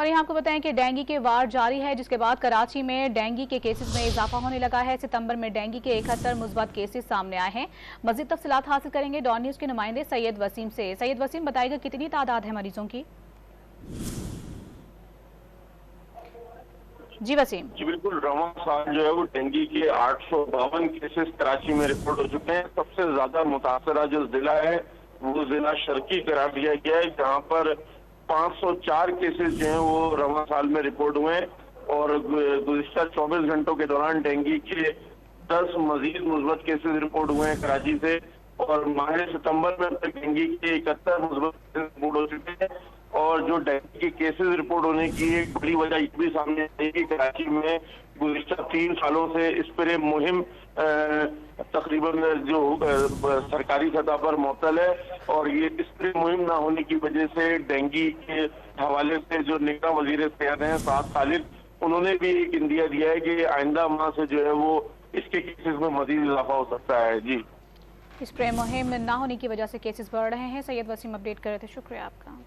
और यहाँ आपको बताएं कि डेंगू के वार जारी है, जिसके बाद कराची में डेंगू के केसेस में इजाफा होने लगा है। सितंबर में डेंगू के 71 मुस्बत केसेस सामने आए हैं। मजीद तफसीलात हासिल करेंगे डॉन न्यूज के नुमाइंदे सैयद वसीम से। सैयद वसीम, बताइएगा कितनी तादाद है मरीजों की? जी वसीम। जी बिल्कुल, रवां साल जो है वो डेंगू के 852 केसेस कराची में रिपोर्ट हो चुके हैं। सबसे ज्यादा मुतासरा जो जिला है वो जिला शर्की करार दिया गया है, जहां पर 504 केसेस जो हैं वो रवां साल में रिपोर्ट हुए हैं। और गुज़िश्ता 24 घंटों के दौरान डेंगू के 10 मजीद मुस्बत केसेस रिपोर्ट हुए हैं कराची से। और माह सितंबर में अब तक डेंगू के 71 मुस्बत केसेस रिपोर्ट हो चुके हैं। और जो डेंगू के केसेस रिपोर्ट होने की एक बड़ी वजह ये भी सामने आई कि कराची में गुज़िश्ता 3 सालों से स्प्रे मुहिम तकरीबन जो सरकारी सतह पर मुअत्तल है। और ये स्प्रे मुहिम ना होने की वजह से डेंगू के हवाले से जो निगरान वजीर सेहत हैं साद खालिद, उन्होंने भी एक इंदिया दिया है कि आइंदा माह से जो है वो इसके केसेस में मजीद इजाफा हो सकता है। जी, स्प्रे मुहिम ना होने की वजह से केसेस बढ़ रहे हैं। सैयद वसीम अपडेट कर रहे थे, शुक्रिया आपका।